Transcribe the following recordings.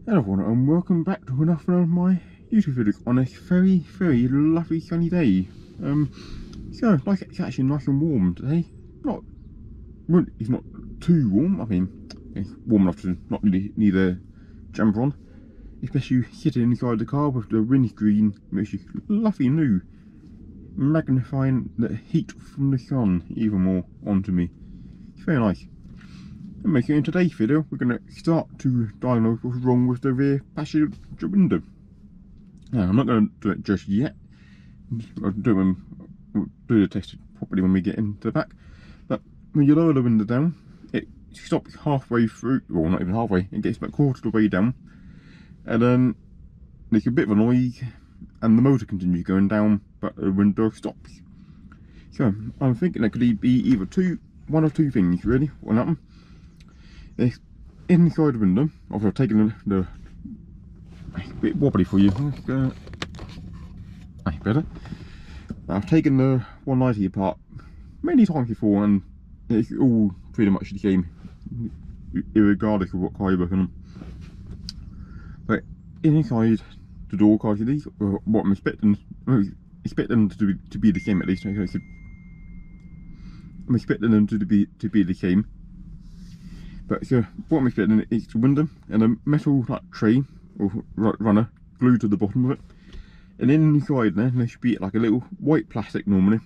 Hello everyone, and welcome back to another one of my YouTube videos on a very lovely sunny day. So like it's actually nice and warm today. Well, it's not too warm. I mean, it's warm enough to not really need a jumper on. Especially sitting inside the car with the windscreen, makes you lovely new, magnifying the heat from the sun even more onto me. It's very nice. And in today's video, we're going to start to diagnose what's wrong with the rear passenger window. Now, I'm not going to do it just yet. I'll do the test properly when we get into the back. But when you lower the window down, it stops halfway through, well, not even halfway, it gets about a quarter of the way down. And then there's a bit of a noise, and the motor continues going down, but the window stops. So, I'm thinking that could be either one of two things, really, what happened. It's inside the window. I've taken the a bit wobbly for you. Better. I've taken the 190 apart many times before, and it's all pretty much the same, regardless of what car you're working on. But inside the door cartridges, what I'm expecting to be the same at least. I'm expecting them to be the same. But so what I'm expecting is the window and a metal like tray or runner glued to the bottom of it, and inside there should be like a little white plastic, normally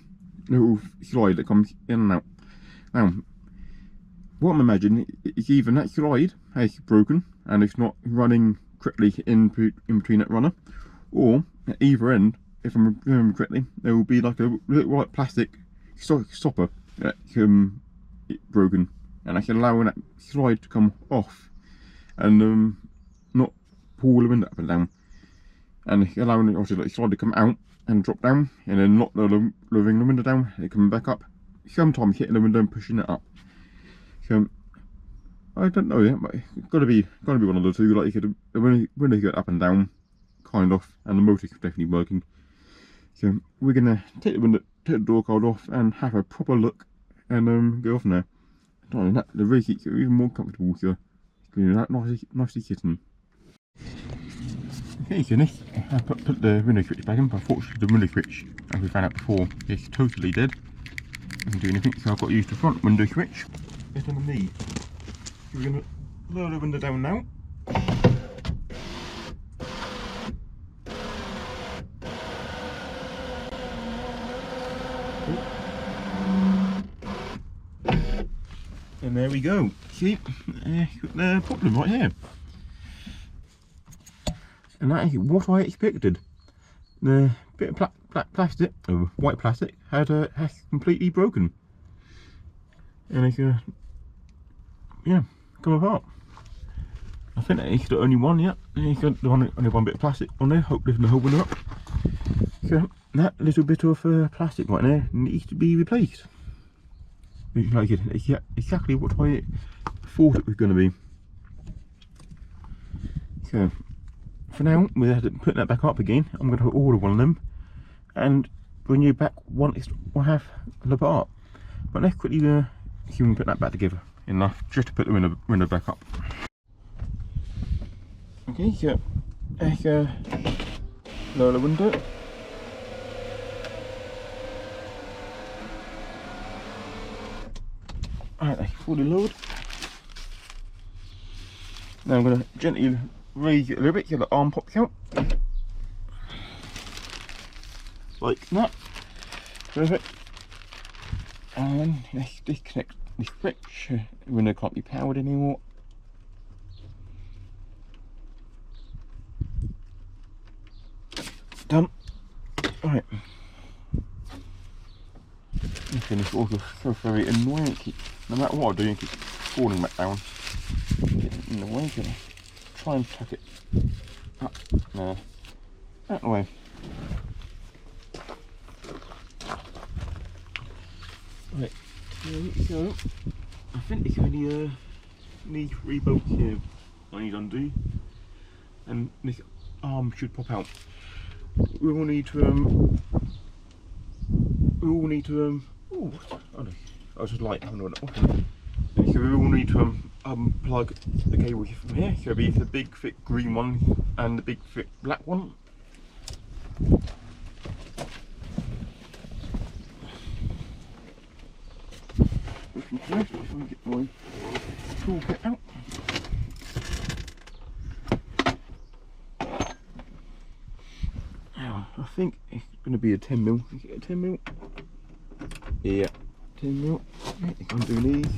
little slide that comes in and out. Now, what I'm imagining is either that slide has broken and it's not running correctly in between that runner, or at either end, if I'm remembering correctly, there will be like a little white plastic stopper that's broken, and that's allowing that slide to come off and not pull the window up and down, and allowing obviously the slide to come out and drop down, and then not lowering the window down, it coming back up, sometimes hitting the window and pushing it up. So I don't know yet, but it's gotta be one of the two. Like the window go up and down, kind of, and the motor's definitely working. So we're gonna take the door card off and have a proper look, and go off from there. The rear seats are even more comfortable, so it's going to be nicely sitting. Okay, so next I put the window switch back in, but unfortunately the window switch, as we found out before, is totally dead. Doesn't do anything, so I've got to use the front window switch. It's on the knee. So we're going to lower the window down now. And there we go. See, the problem right here. And that is what I expected. The bit of plastic, white plastic, has completely broken. And it's yeah, come apart. I think that is the only one yet. It's only one bit of plastic on there, hope lifting the whole window up. So that little bit of plastic right there needs to be replaced. Like it's exactly what I thought it was going to be. So for now, we're putting that back up again. I'm going to order one of them and bring you back once I have the part. But let's quickly see if we can put that back together enough just to put the window back up. Okay, so let's lower the window. Alright, that's fully lowered. Now I'm going to gently raise it a little bit so the arm pops out. Like that. Perfect. And let's disconnect the switch. The window can't be powered anymore. Done. Alright. And it's also so very annoying. No matter what I do, it keeps falling back down. Getting in the way, gonna try and tuck it up there. That way. Right, so I think it's only need 3 bolts here I need to undo, and this arm should pop out. We will need to oh, I was just light, I don't know what. So we will need to unplug the cable from here. So it'll be the big thick green one and the big thick black one. First, if I get my toolkit out. Now, I think it's going to be a 10mm. Is it a 10mm? Yeah, 10mm. I think I'm doing these.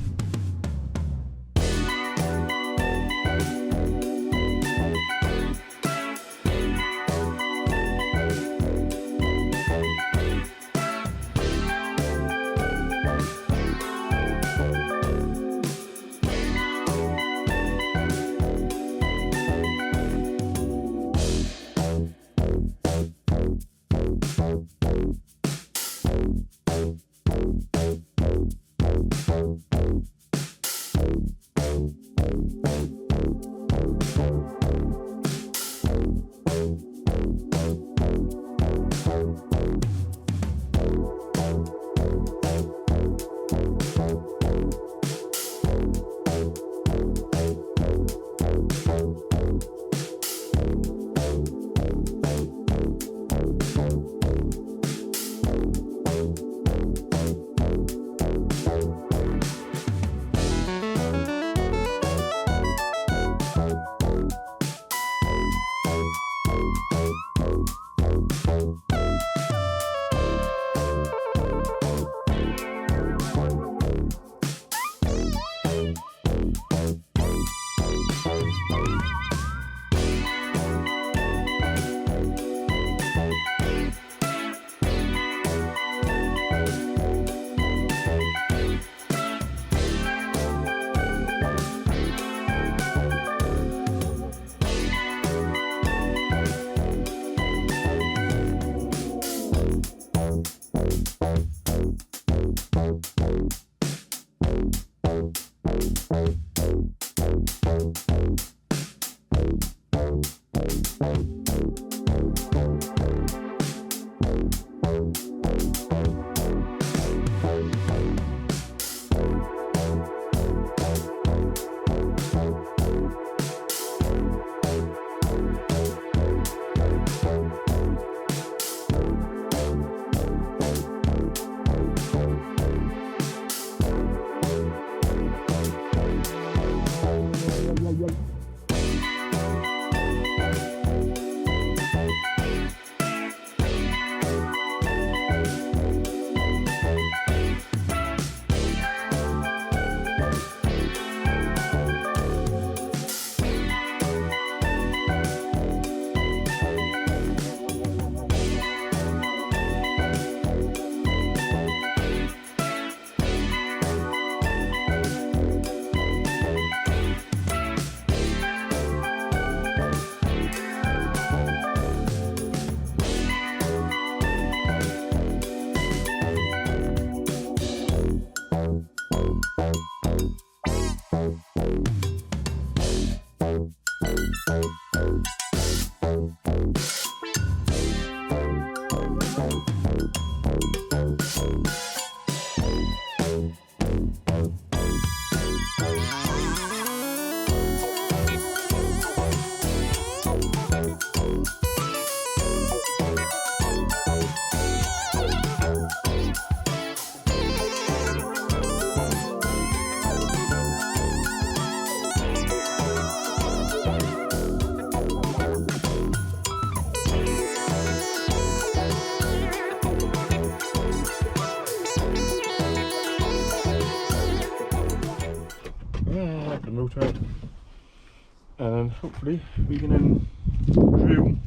And hopefully we can then drill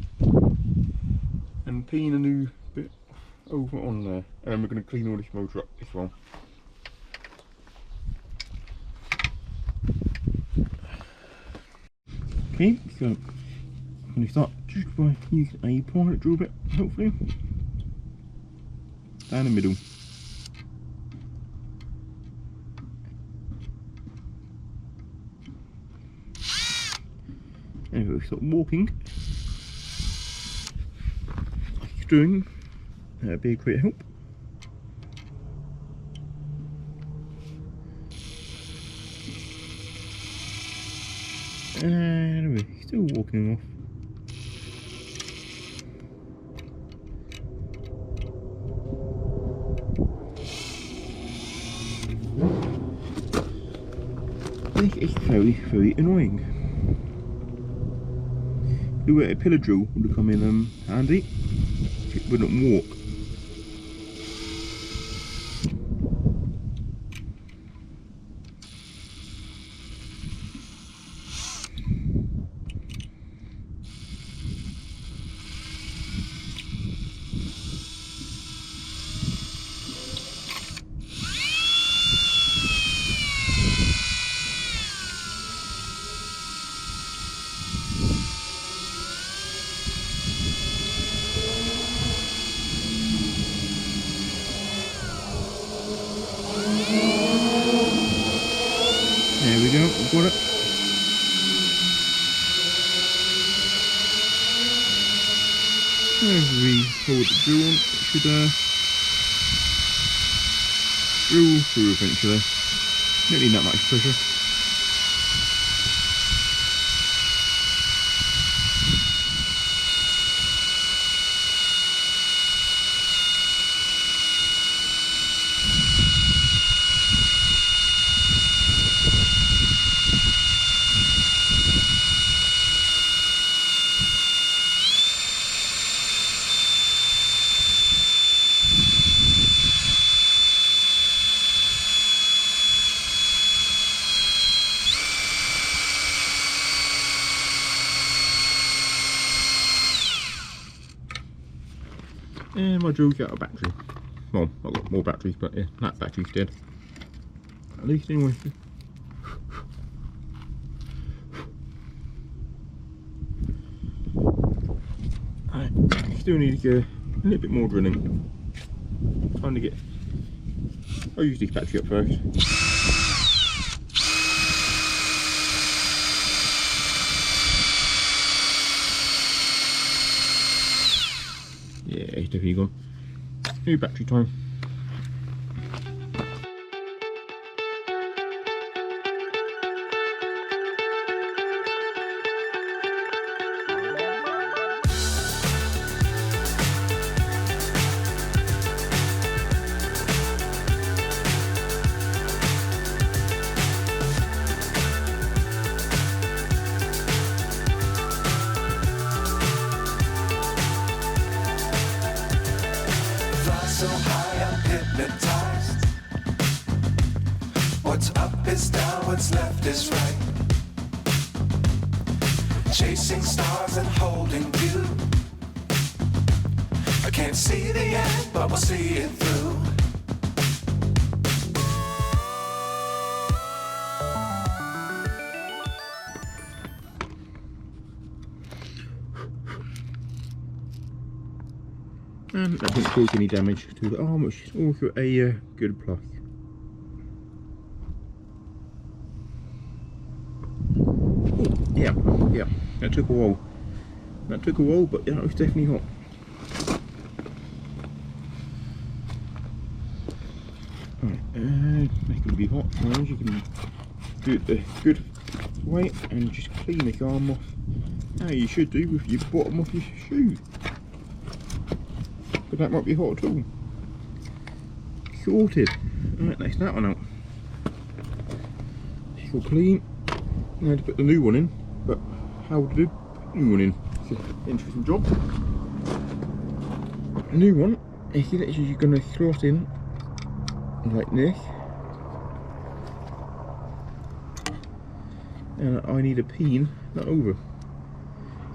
and peen a new bit over on there, and we're going to clean all this motor up as well. Okay, so I'm going to start just by using a pilot drill bit, hopefully, down the middle. And we'll start walking, like he's doing. That'd be a great help. And we're still walking off. This is very, very annoying. A pillar drill would come in handy. It wouldn't walk. There we go, we've got it. As we hold the drill on, it should drill through eventually. Don't need that much pressure. And my drill's got a battery. Well, I've got more batteries, but yeah, that battery's dead. At least anyway. I still need to go a little bit more drilling. Trying to get. I'll use this battery up first. Yeah, it's definitely gone. New battery time. So high I'm hypnotized. What's up is down, what's left is right. Chasing stars and holding you. I can't see the end, but we'll see it through. And that didn't cause any damage to the arm, which is also a good plus. Ooh, yeah, that took a while. That took a while, but yeah, it was definitely hot. Alright, it's going to be hot, so you can do it the good way and just clean the arm off. How you should do with your bottom of your shoe. But that might be hot at all. Sorted. Alright, that's that one out. It's all clean. I had to put the new one in, but how to do the new one in? It's an interesting job. The new one is literally you're going to slot in like this. And I need a pin that over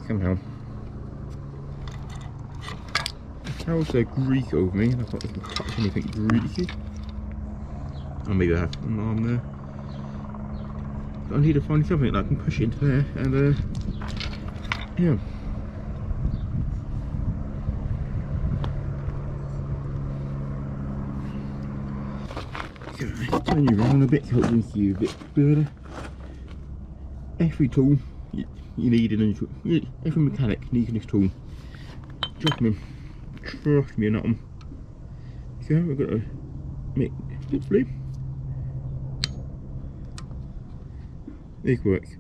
somehow. How's the Greek over me? I thought I could touch anything greasy. Oh, maybe I have an arm there. But I need to find something that I can push into there and yeah. Okay, turn you around a bit so you can see a bit better. Every tool you need in every mechanic needs this tool. Drop them in. Trust me on that one. So we've got to make hopefully this works.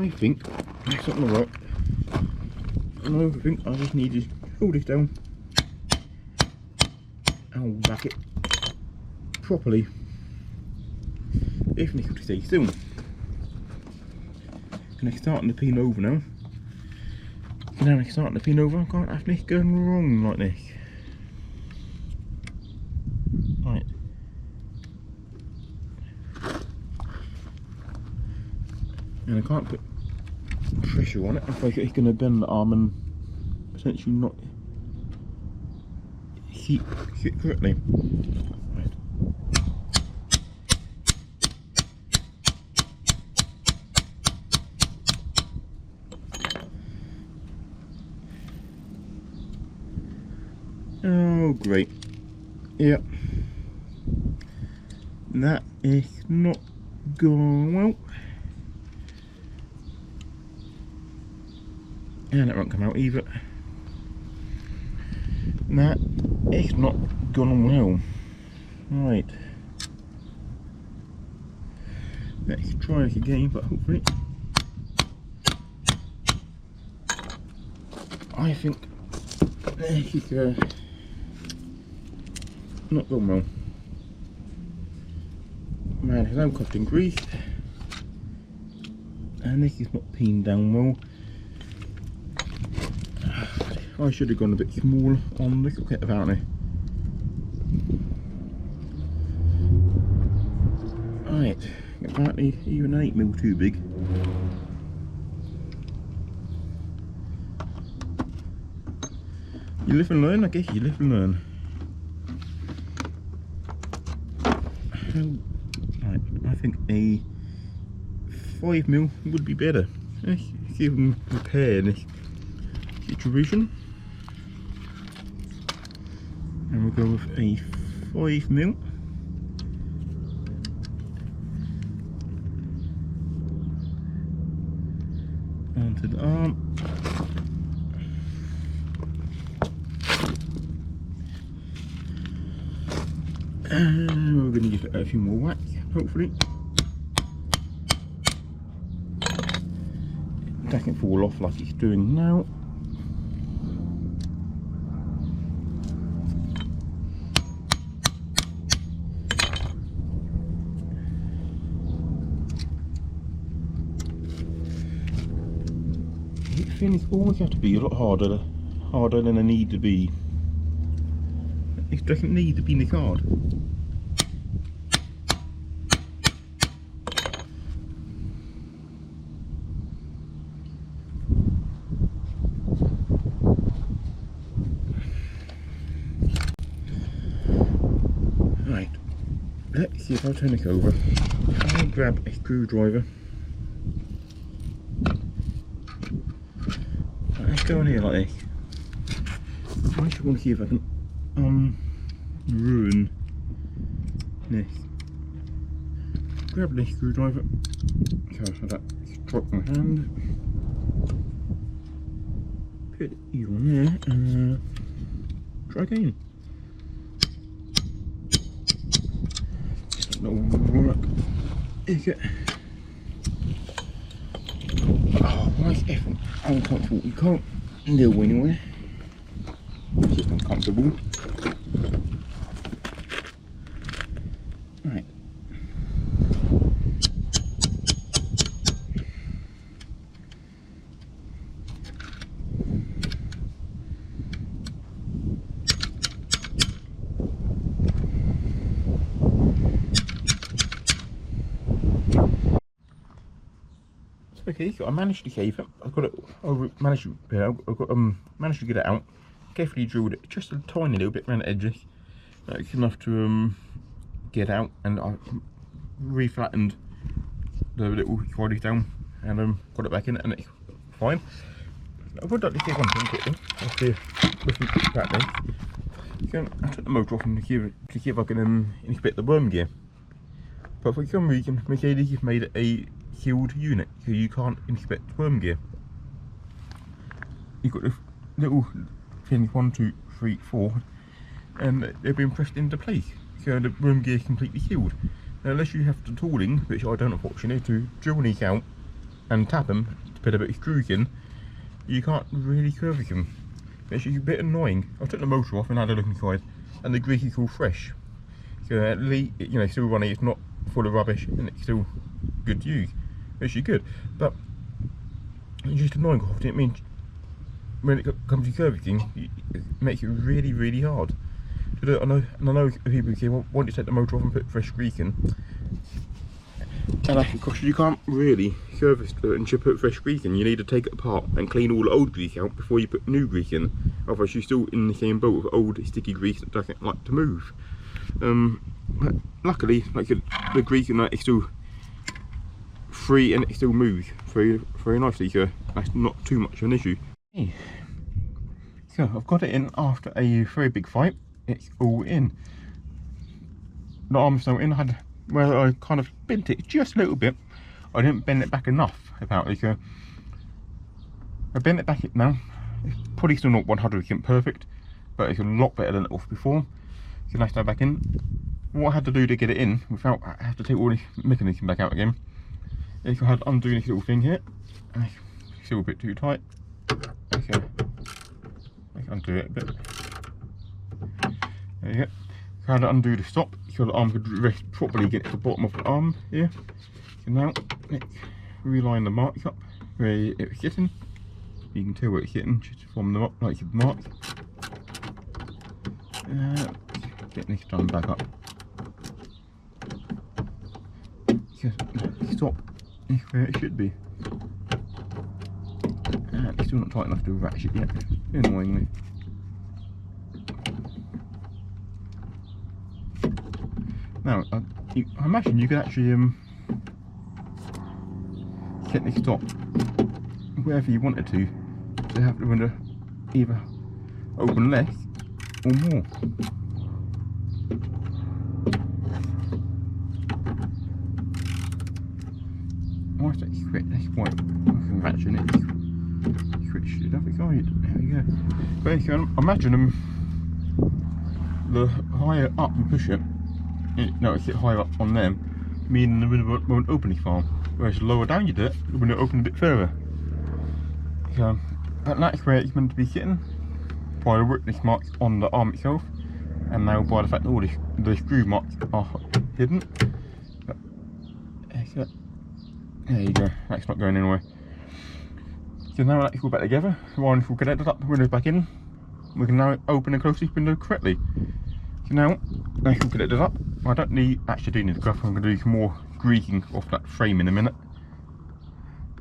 I think it's not going to work. And I think I just need to hold this down and back it properly if nickel to stay still. And it's starting to pin over now. Now it's starting to pin over. I can't have this going wrong like this. Right. And I can't put pressure on it. I think it's going to bend the arm and potentially not heat it correctly. Right. Oh great. Yep. That is not going well. And it won't come out either. That is not gone well. Right. Let's try it again, but hopefully. I think this is not gone well. Man, there's no cost in grease. And this is not pinned down well. I should have gone a bit smaller on this bit of out there. Right, apparently even an 8mm too big. You live and learn, I guess you live and learn. Right, I think a 5mm would be better. Let's see if we can repair this situation. And we'll go with a 5mm. Onto the arm. And we're going to give it a few more whacks, hopefully. It doesn't fall off like it's doing now. Things always have to be a lot harder than they need to be. It doesn't need to be nick hard. Right, let's see if I turn it over. I'll grab a screwdriver. Let's go in here like this. I actually want to see if I can ruin this. Grab this screwdriver. So that struck my hand. Put it on there and try again. That will work. Is it? Oh, why is F uncomfortable? You can't go anywhere. It's just uncomfortable. Right. Okay, so I managed to cave it. I've got it. I managed to get it out. Carefully drilled it just a tiny little bit around the edges. That's enough to get out, and I re-flattened the little bodies down and got it back in, and it's fine. I would like to see one thing quickly. After looking back there, I took the motor off and to see if I can inspect the worm gear. But for some reason, Mercedes has made it a sealed unit, so you can't inspect worm gear. You've got this little pins 1, 2, 3, 4, and they've been pressed into place, so the worm gear is completely sealed. Now, unless you have the tooling, which I don't unfortunately, to drill these out and tap them to put a bit of grease in, you can't really curve them. It's a bit annoying. I took the motor off and had a look inside, and the grease is all fresh. So at least, you know, still running, it's not full of rubbish, and it's still good to use. It's actually good, but it's just annoying. It means when it comes to curving, it makes it really, really hard to do it. I know people say, well, why don't you take the motor off and put fresh grease in? And of course, you can't really service it and put fresh grease in. You need to take it apart and clean all the old grease out before you put new grease in. Otherwise, you're still in the same boat with old sticky grease that doesn't like to move. But luckily, like the grease in that is still free and it still moves very, very nicely. So that's not too much of an issue. Okay. So I've got it in after a very big fight. It's all in. The arm's still in. Well, I kind of bent it just a little bit. I didn't bend it back enough, apparently, so I bent it back now. It's probably still not 100% perfect, but it's a lot better than it was before. So nice to have back in. What I had to do to get it in, without I have to take all the mechanism back out again, is I had to undo this little thing here. And it's still a bit too tight. Okay, I can undo it a bit. There you go. So I had to undo the stop so the arm could rest properly against the bottom of the arm here. So now let's realign the marks up where it was sitting. You can tell where it's sitting just from the like the mark. Get this done back up. So stop is where it should be. And it's still not tight enough to ratchet yet, annoyingly. Now, I imagine you could actually get this stop wherever you wanted to have the window either open less or more. Why is that quick? That's quite ratchet it. Switch it up side. There we go. But you can imagine the higher up you push it, no, it's higher up on them, meaning the window won't open as far. Whereas the lower down you do it, the window will open a bit further. So, and that's where it's meant to be sitting, by the witness marks on the arm itself, and now by the fact that all the screw marks are hidden. But, so, there you go, that's not going anywhere. So now let's go back together, once we'll get it up, the window's back in, we can now open and close this window correctly. So now, let's get it up. I don't actually do need the graph, I'm going to do some more greasing off that frame in a minute.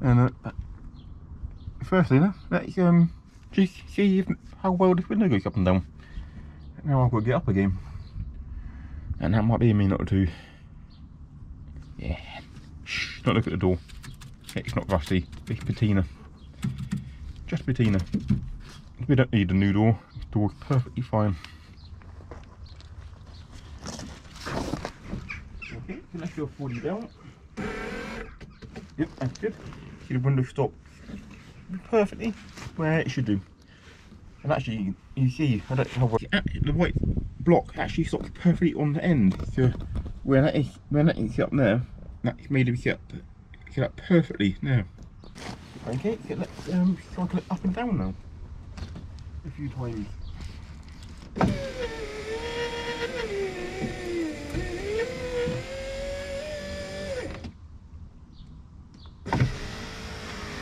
And firstly, let's just see how well this window goes up and down. Now I've got to get up again. And that might be a minute or two. Yeah. Shh, don't look at the door. It's not rusty, it's patina. Just patina. We don't need a new door, this door's perfectly fine. Okay, so let's go 40 down. Yep, that's good. See the window stop perfectly where it should do. And actually, you see, I don't know what the white block actually stops perfectly on the end. So where that is set up there, that's made it set up perfectly now. Okay, so let's cycle it up and down now. A few times.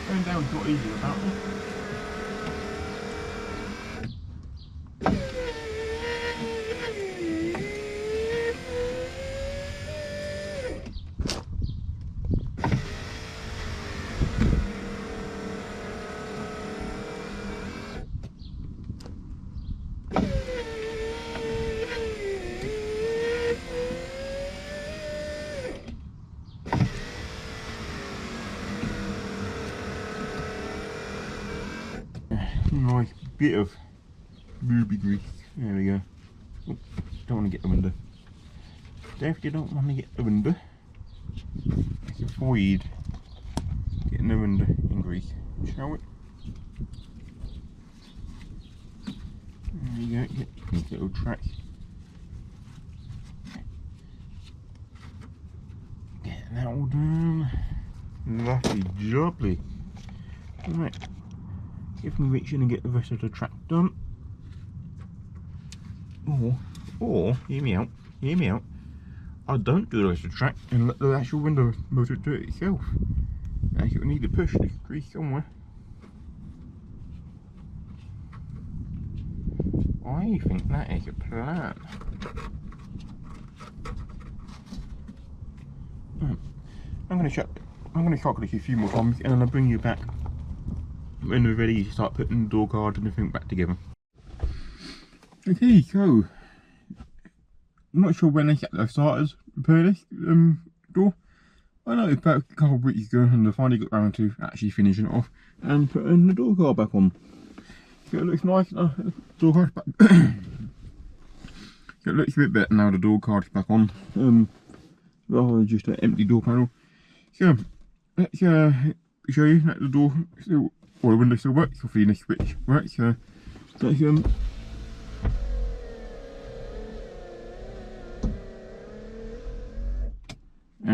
Going down's not easy about it. Nice bit of ruby grease. There we go. Oh, don't want to get the window. Definitely don't want to get the window. Let's avoid getting the window in grease, shall we? There you go. Get these little tracks. Get that all done. Lovely lovely. Right, if we reach in and get the rest of the track done, or hear me out, I don't do the rest of the track and let the actual window motor do it itself. Actually, we need to push this grease somewhere. I think that is a plan. I'm going to calculate a few more times and then I'll bring you back when we're ready to start putting the door guard and everything back together. Okay, so I'm not sure when I started repair this door. I know about a couple of weeks ago and I finally got around to actually finishing it off and putting the door guard back on. So it looks nice. Door guard's back. So it looks a bit better now. The door guard's back on, rather than just an empty door panel. So let's show you that the door still, or the window still works. Hopefully the switch works. So let's and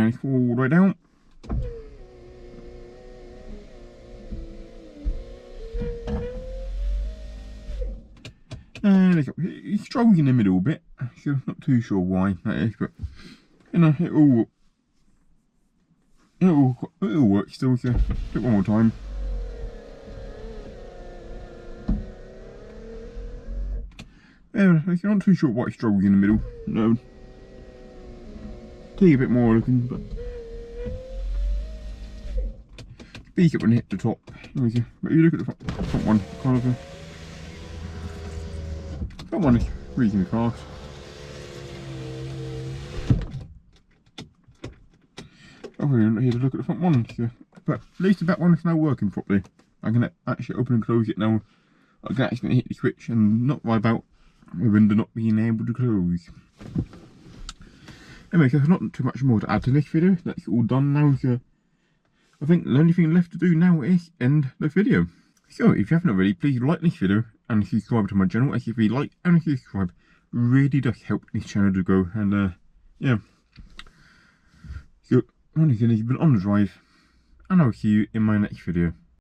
it's all the way down. And it's struggling in the middle a bit, so not too sure why that is, but you know, it'll work still, so do it one more time. Yeah, I'm not too sure why it's struggling in the middle. No. Take a bit more looking, but speak up when you hit the top. There we go. But you look at the front one, kind of front one is reasonably fast. Oh, we're not here to look at the front one, so, but at least the back one is now working properly. I can actually open and close it now. I can actually hit the switch and not worry about the window not being able to close. Anyway, so there's not too much more to add to this video. That's all done now, so I think the only thing left to do now is end the video. So if you haven't already, please like this video and subscribe to my channel. As if you like and subscribe, really does help this channel to grow. And yeah, so only thing, you've been on the drive, and I'll see you in my next video.